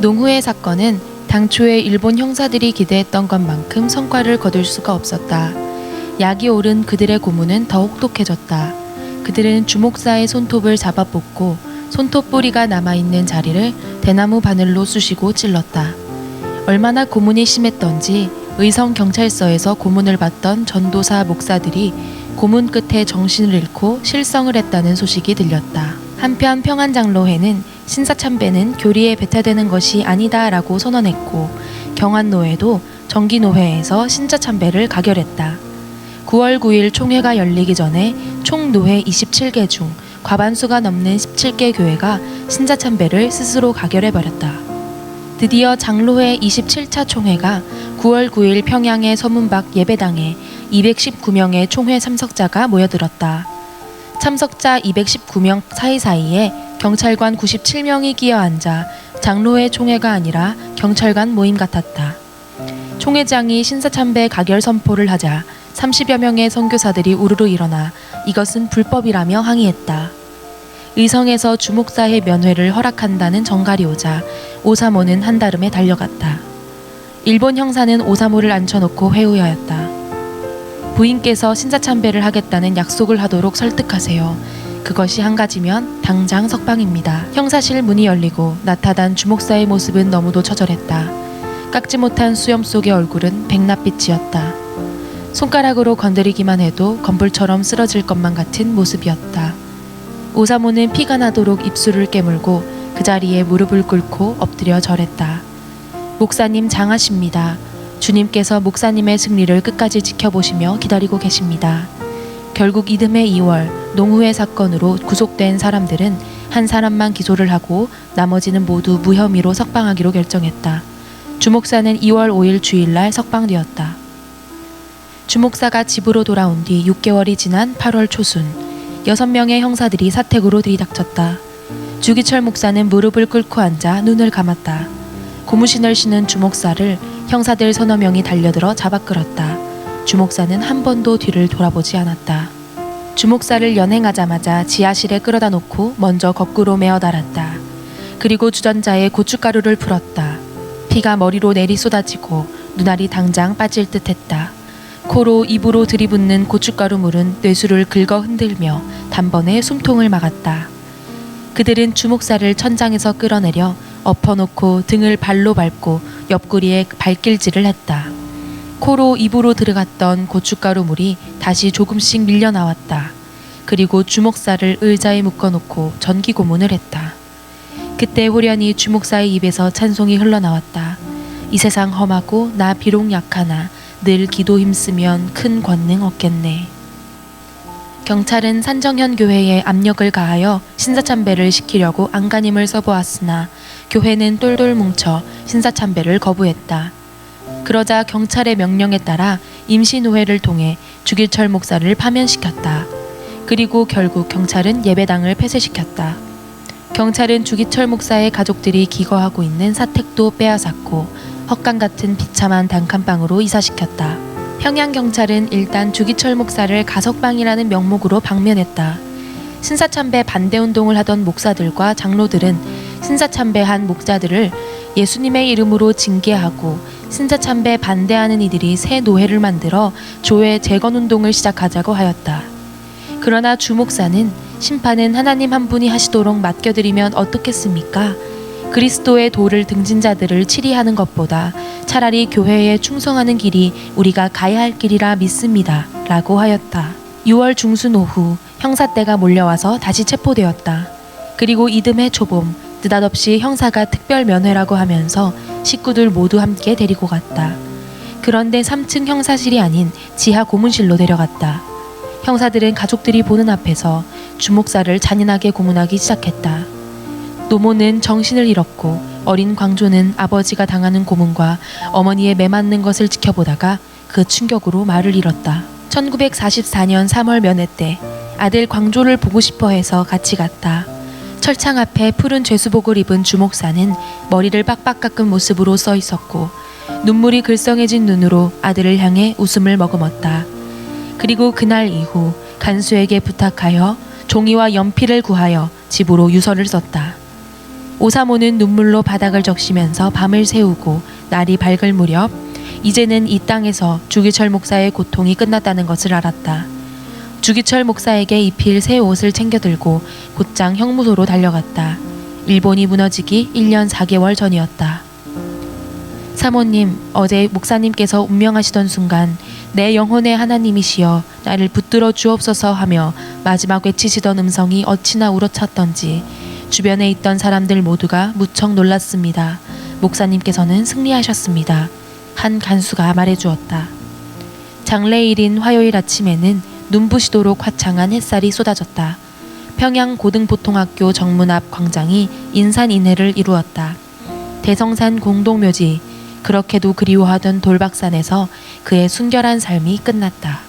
농후의 사건은 당초에 일본 형사들이 기대했던 것만큼 성과를 거둘 수가 없었다. 약이 오른 그들의 고문은 더 혹독해졌다. 그들은 주목사의 손톱을 잡아 뽑고 손톱 뿌리가 남아있는 자리를 대나무 바늘로 쑤시고 찔렀다. 얼마나 고문이 심했던지 의성 경찰서에서 고문을 받던 전도사 목사들이 고문 끝에 정신을 잃고 실성을 했다는 소식이 들렸다. 한편 평안장로회는 신사참배는 교리에 배타되는 것이 아니다라고 선언했고 경안노회도 정기노회에서 신사참배를 가결했다. 9월 9일 총회가 열리기 전에 총노회 27개 중 과반수가 넘는 17개 교회가 신사참배를 스스로 가결해버렸다. 드디어 장로회 27차 총회가 9월 9일 평양의 서문박 예배당에 219명의 총회 참석자가 모여들었다. 참석자 219명 사이사이에 경찰관 97명이 끼어앉아 장로회 총회가 아니라 경찰관 모임 같았다. 총회장이 신사참배 가결 선포를 하자 30여 명의 선교사들이 우르르 일어나 이것은 불법이라며 항의했다. 의성에서 주목사의 면회를 허락한다는 정갈이 오자 오사모는 한달음에 달려갔다. 일본 형사는 오사모를 앉혀놓고 회의하였다. 부인께서 신사참배를 하겠다는 약속을 하도록 설득하세요. 그것이 한 가지면 당장 석방입니다. 형사실 문이 열리고 나타난 주목사의 모습은 너무도 처절했다. 깎지 못한 수염 속의 얼굴은 백낯빛이었다. 손가락으로 건드리기만 해도 건불처럼 쓰러질 것만 같은 모습이었다. 오사모는 피가 나도록 입술을 깨물고 그 자리에 무릎을 꿇고 엎드려 절했다. 목사님 장하십니다. 주님께서 목사님의 승리를 끝까지 지켜보시며 기다리고 계십니다. 결국 이듬해 2월 농후의 사건으로 구속된 사람들은 한 사람만 기소를 하고 나머지는 모두 무혐의로 석방하기로 결정했다. 주목사는 2월 5일 주일날 석방되었다. 주목사가 집으로 돌아온 뒤 6개월이 지난 8월 초순 6명의 형사들이 사택으로 들이닥쳤다. 주기철 목사는 무릎을 꿇고 앉아 눈을 감았다. 고무신을 신은 주목사를 형사들 서너 명이 달려들어 잡아 끌었다. 주목사는 한 번도 뒤를 돌아보지 않았다. 주목사를 연행하자마자 지하실에 끌어다 놓고 먼저 거꾸로 메어 달았다. 그리고 주전자에 고춧가루를 풀었다. 피가 머리로 내리 쏟아지고 눈알이 당장 빠질 듯했다. 코로 입으로 들이붓는 고춧가루 물은 뇌수를 긁어 흔들며 단번에 숨통을 막았다. 그들은 주목사를 천장에서 끌어내려 엎어놓고 등을 발로 밟고 옆구리에 발길질을 했다. 코로 입으로 들어갔던 고춧가루 물이 다시 조금씩 밀려 나왔다. 그리고 주목사를 의자에 묶어놓고 전기 고문을 했다. 그때 호련히 주목사의 입에서 찬송이 흘러나왔다. 이 세상 험하고 나 비록 약하나 늘 기도 힘쓰면 큰 권능 얻겠네. 경찰은 산정현 교회에 압력을 가하여 신사참배를 시키려고 안간힘을 써보았으나 교회는 똘똘 뭉쳐 신사참배를 거부했다. 그러자 경찰의 명령에 따라 임시노회를 통해 주기철 목사를 파면시켰다. 그리고 결국 경찰은 예배당을 폐쇄시켰다. 경찰은 주기철 목사의 가족들이 기거하고 있는 사택도 빼앗았고 헛간 같은 비참한 단칸방으로 이사시켰다. 평양경찰은 일단 주기철 목사를 가석방이라는 명목으로 방면했다. 신사참배 반대운동을 하던 목사들과 장로들은 신사참배한 목자들을 예수님의 이름으로 징계하고 신사참배 반대하는 이들이 새 노회를 만들어 교회 재건운동을 시작하자고 하였다. 그러나 주 목사는 심판은 하나님 한 분이 하시도록 맡겨드리면 어떻겠습니까? 그리스도의 도를 등진 자들을 치리하는 것보다 차라리 교회에 충성하는 길이 우리가 가야 할 길이라 믿습니다. 라고 하였다. 6월 중순 오후 형사대가 몰려와서 다시 체포되었다. 그리고 이듬해 초봄 느닷없이 형사가 특별 면회라고 하면서 식구들 모두 함께 데리고 갔다. 그런데 3층 형사실이 아닌 지하 고문실로 데려갔다. 형사들은 가족들이 보는 앞에서 주목사를 잔인하게 고문하기 시작했다. 노모는 정신을 잃었고 어린 광조는 아버지가 당하는 고문과 어머니의 매맞는 것을 지켜보다가 그 충격으로 말을 잃었다. 1944년 3월 면회 때 아들 광조를 보고 싶어 해서 같이 갔다. 철창 앞에 푸른 죄수복을 입은 주목사는 머리를 빡빡 깎은 모습으로 서 있었고 눈물이 글썽해진 눈으로 아들을 향해 웃음을 머금었다. 그리고 그날 이후 간수에게 부탁하여 종이와 연필을 구하여 집으로 유서를 썼다. 오사모는 눈물로 바닥을 적시면서 밤을 새우고 날이 밝을 무렵 이제는 이 땅에서 주기철 목사의 고통이 끝났다는 것을 알았다. 주기철 목사에게 입힐 새 옷을 챙겨들고 곧장 형무소로 달려갔다. 일본이 무너지기 1년 4개월 전이었다. 사모님, 어제 목사님께서 운명하시던 순간 내 영혼의 하나님이시여 나를 붙들어 주옵소서 하며 마지막 외치시던 음성이 어찌나 우러찼던지 주변에 있던 사람들 모두가 무척 놀랐습니다. 목사님께서는 승리하셨습니다. 한 간수가 말해주었다. 장래일인 화요일 아침에는 눈부시도록 화창한 햇살이 쏟아졌다. 평양 고등보통학교 정문 앞 광장이 인산인해를 이루었다. 대성산 공동묘지, 그렇게도 그리워하던 돌박산에서 그의 순결한 삶이 끝났다.